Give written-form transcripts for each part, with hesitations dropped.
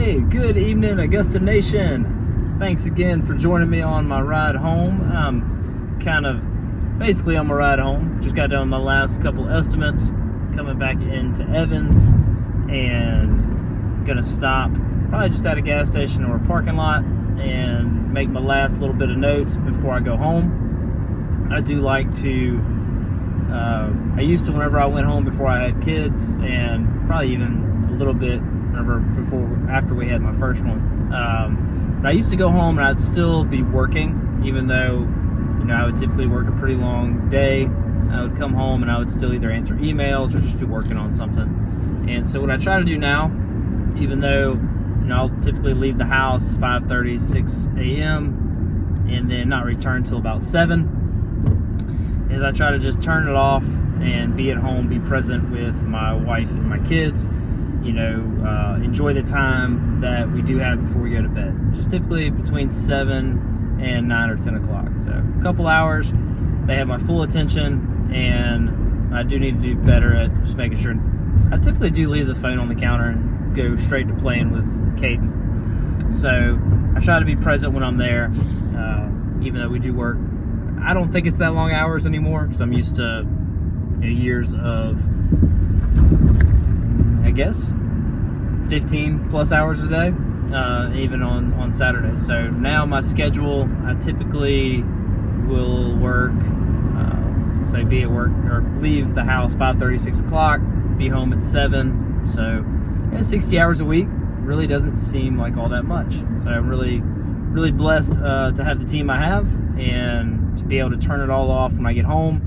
Hey, good evening, Augusta Nation. Thanks again for joining me on my ride home. I'm basically on my ride home. Just got done my last couple estimates, coming back into Evans, and gonna stop probably just at a gas station or a parking lot and make my last little bit of notes before I go home. I do like to, I used to whenever I went home before I had kids, and probably even a little bit after we had my first one. But I used to go home and I'd still be working, even though, I would typically work a pretty long day. I would come home and I would still either answer emails or just be working on something. And so what I try to do now, even though, I'll typically leave the house 5:30, 6 a.m. and then not return till about 7, is I try to just turn it off and be at home, be present with my wife and my kids. Enjoy the time that we do have before we go to bed. Just typically between 7 and 9 or 10 o'clock. So a couple hours, they have my full attention, and I do need to do better at just making sure. I typically do leave the phone on the counter and go straight to playing with Caden. So I try to be present when I'm there, even though we do work. I don't think it's that long hours anymore, because I'm used to years of, I guess, 15 plus hours a day, even on Saturdays. So now my schedule, I typically will work, be at work or leave the house 5:30, 6 o'clock, be home at 7. So 60 hours a week really doesn't seem like all that much. So I'm really, really blessed to have the team I have, and to be able to turn it all off when I get home,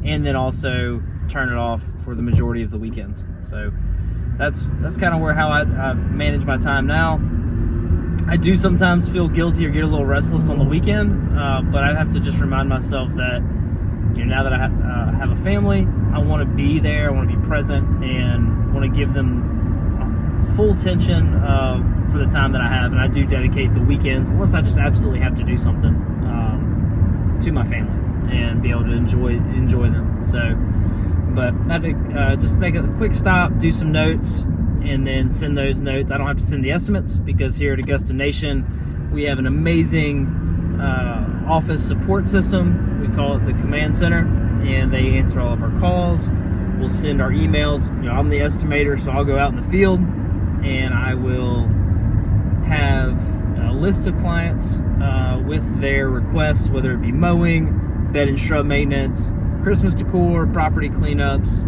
and then also turn it off for the majority of the weekends. So that's kind of how I manage my time now. I do sometimes feel guilty or get a little restless on the weekend, but I have to just remind myself that now that I have a family, I want to be there, I want to be present, and want to give them full attention for the time that I have. And I do dedicate the weekends, unless I just absolutely have to do something, to my family and be able to enjoy them. So, but I had to just make a quick stop, do some notes, and then send those notes. I don't have to send the estimates, because here at Augusta Nation, we have an amazing office support system. We call it the Command Center, and they answer all of our calls. We'll send our emails. I'm the estimator, so I'll go out in the field, and I will have a list of clients with their requests, whether it be mowing, bed and shrub maintenance, Christmas decor, property cleanups,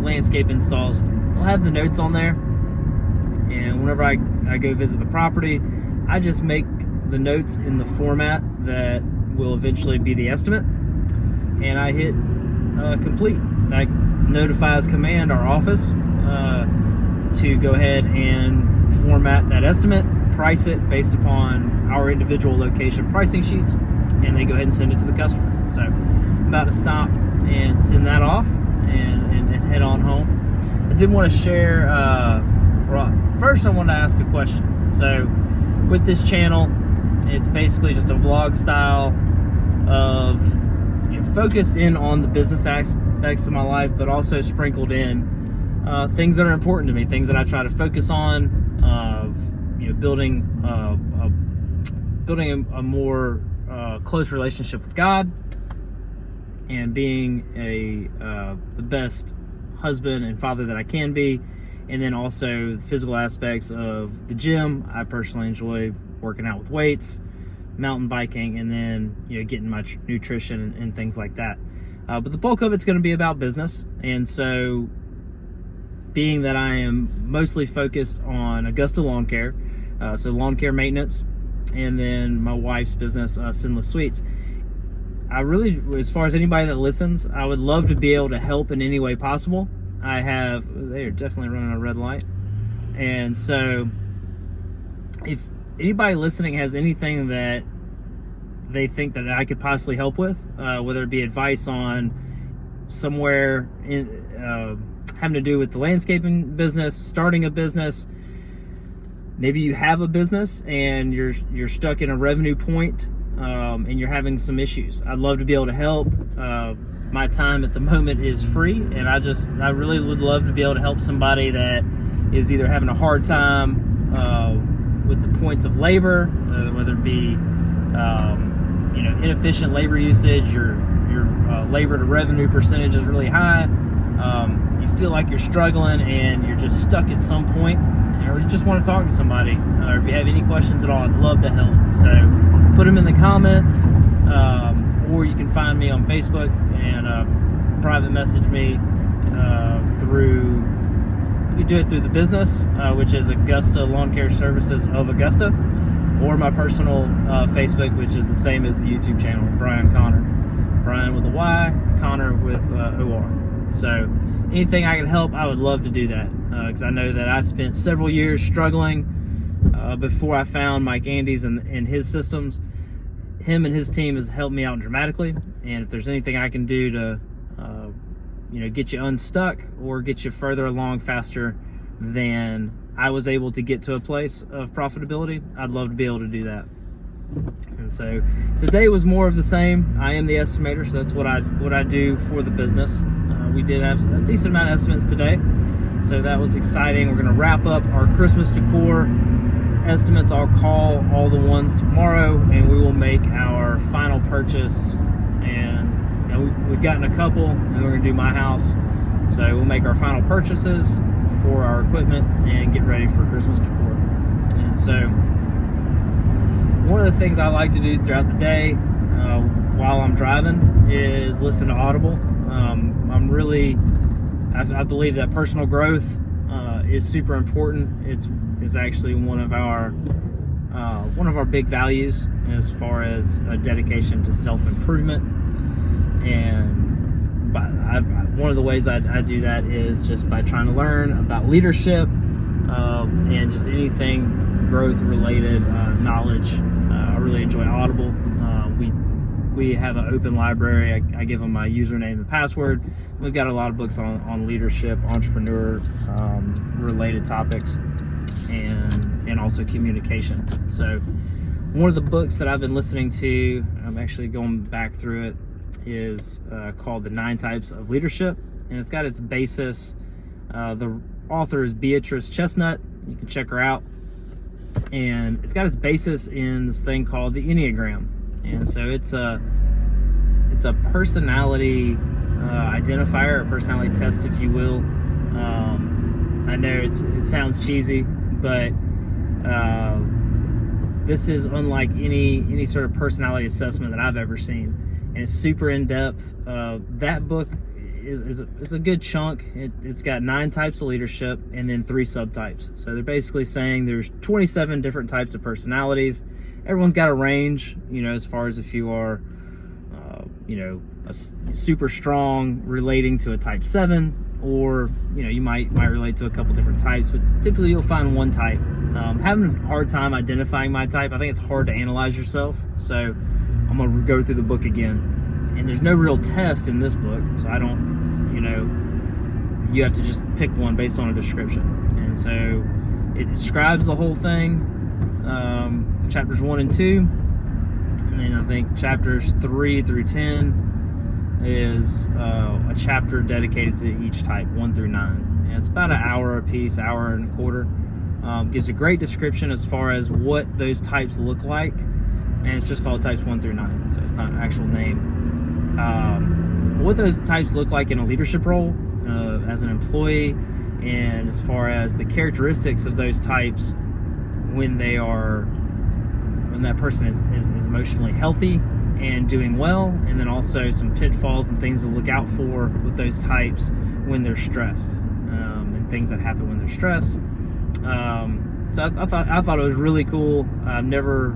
landscape installs. I'll have the notes on there, and whenever I go visit the property, I just make the notes in the format that will eventually be the estimate, and I hit complete. That notifies Command, our office, to go ahead and format that estimate, price it based upon our individual location pricing sheets, and they go ahead and send it to the customer. So I'm about to stop and send that off and head on home. I did want to share, first I want to ask a question. So with this channel, it's basically just a vlog style of focus in on the business aspects of my life, but also sprinkled in things that are important to me, things that I try to focus on, building a more close relationship with God, and being the best husband and father that I can be. And then also the physical aspects of the gym. I personally enjoy working out with weights, mountain biking, and then getting my nutrition and things like that. But the bulk of it's going to be about business. And so, being that I am mostly focused on Augusta Lawn Care, so lawn care maintenance, and then my wife's business, Sinless Sweets, I really, as far as anybody that listens, I would love to be able to help in any way possible. They're definitely running a red light. And so if anybody listening has anything that they think that I could possibly help with, whether it be advice on somewhere having to do with the landscaping business, starting a business, maybe you have a business and you're stuck in a revenue point, and you're having some issues, I'd love to be able to help. My time at the moment is free, and I really would love to be able to help somebody that is either having a hard time with the points of labor, whether it be inefficient labor usage, your labor to revenue percentage is really high, you feel like you're struggling and you're just stuck at some point, or you just want to talk to somebody, or if you have any questions at all, I'd love to help. So put them in the comments, or you can find me on Facebook and private message me you can do it through the business, which is Augusta Lawn Care Services of Augusta, or my personal Facebook, which is the same as the YouTube channel, Brian Connor. Brian with a Y, Connor with OR. So anything I can help, I would love to do that, because I know that I spent several years struggling before I found Mike Andes and his systems. Him and his team has helped me out dramatically, and if there's anything I can do to get you unstuck or get you further along faster than I was able to get to a place of profitability, I'd love to be able to do that. And so today was more of the same. I am the estimator, so that's what I do for the business. We did have a decent amount of estimates today, so that was exciting. We're going to wrap up our Christmas decor estimates. I'll call all the ones tomorrow, and we will make our final purchase. And we've gotten a couple, and we're going to do my house, so we'll make our final purchases for our equipment and get ready for Christmas decor. And so one of the things I like to do throughout the day while I'm driving is listen to Audible. I believe that personal growth is super important. It's actually one of our big values as far as a dedication to self-improvement. And one of the ways I do that is just by trying to learn about leadership and just anything growth related knowledge. I really enjoy Audible. We have an open library. I give them my username and password. We've got a lot of books on leadership, entrepreneur related topics, and also communication. So one of the books that I've been listening to, I'm actually going back through it, is called The 9 Types of Leadership, and it's got its basis. The author is Beatrice Chestnut. You can check her out, and it's got its basis in this thing called the Enneagram. And so it's a personality identifier, a personality test, if you will. I know it sounds cheesy, but this is unlike any sort of personality assessment that I've ever seen, and it's super in depth. That book is a good chunk. It's got 9 types of leadership and then 3 subtypes. So they're basically saying there's 27 different types of personalities. Everyone's got a range, as far as if you are, a super strong relating to a type 7, or, you might relate to a couple different types, but typically you'll find one type. Having a hard time identifying my type. I think it's hard to analyze yourself. So I'm going to go through the book again. And there's no real test in this book, so I don't, you have to just pick one based on a description. And so it describes the whole thing, chapters 1 and 2, and then I think chapters 3 through 10 is a chapter dedicated to each type, 1 through 9. And it's about an hour a piece, hour and a quarter. Gives a great description as far as what those types look like, and it's just called types 1 through 9, so it's not an actual name. What those types look like in a leadership role, as an employee, and as far as the characteristics of those types when that person is emotionally healthy and doing well, and then also some pitfalls and things to look out for with those types when they're stressed, and things that happen when they're stressed. So I thought it was really cool. I've never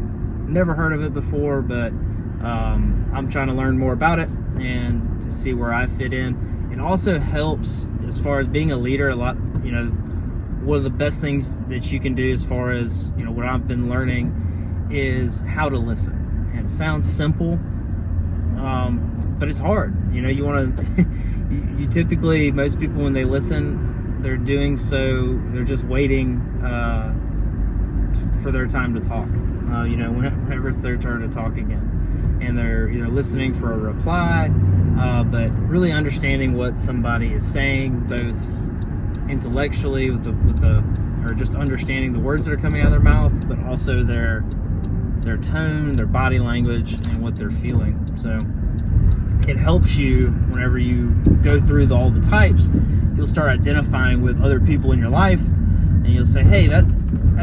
heard of it before, but I'm trying to learn more about it and to see where I fit in. It also helps as far as being a leader. A lot, one of the best things that you can do as far as, what I've been learning is how to listen. And it sounds simple, but it's hard. You want to, you typically, most people when they listen, they're doing so, they're just waiting for their time to talk, whenever it's their turn to talk again. And they're either listening for a reply, but really understanding what somebody is saying, both intellectually with the or just understanding the words that are coming out of their mouth, but also their tone, their body language, and what they're feeling. So it helps you whenever you go through all the types. You'll start identifying with other people in your life, and you'll say, hey, that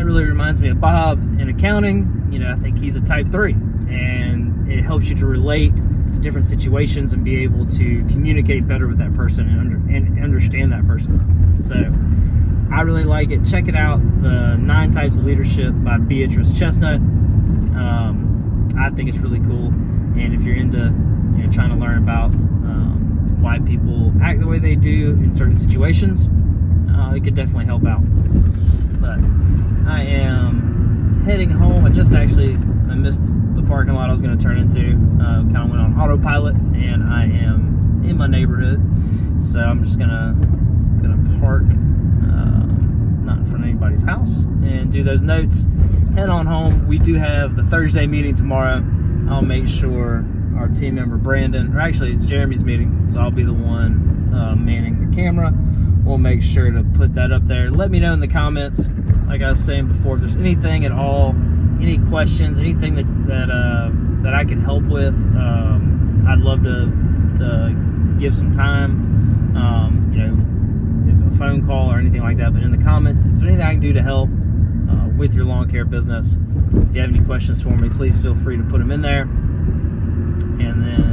really reminds me of Bob in accounting. I think he's a type 3. And it helps you to relate to different situations and be able to communicate better with that person and understand that person. So I really like it. Check it out, the 9 Types of Leadership by Beatrice Chestnut. I think it's really cool. And if you're into trying to learn about why people act the way they do in certain situations, it could definitely help out. But I am heading home. I missed the parking lot I was going to turn into. Kind of went on autopilot, and I am in my neighborhood. So I'm just gonna park not in front of anybody's house and do those notes. Head on home. We do have the Thursday meeting tomorrow. I'll make sure our team member Brandon, or actually it's Jeremy's meeting, so I'll be the one manning the camera. We'll make sure to put that up there. Let me know in the comments, like I was saying before, if there's anything at all, any questions, anything that I can help with. I'd love to give some time, if a phone call or anything like that. But in the comments, if there's anything I can do to help with your lawn care business, if you have any questions for me, please feel free to put them in there. And then,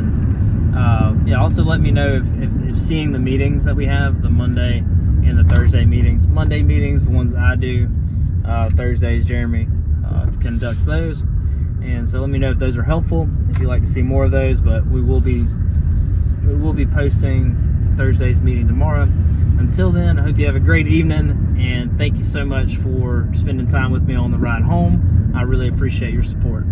also let me know if seeing the meetings that we have, the Monday and the Thursday meetings. Monday meetings, the ones that I do. Thursdays, Jeremy conducts those. And so let me know if those are helpful, if you'd like to see more of those. But we will be posting Thursday's meeting tomorrow. Until then, I hope you have a great evening, and thank you so much for spending time with me on the ride home. I really appreciate your support.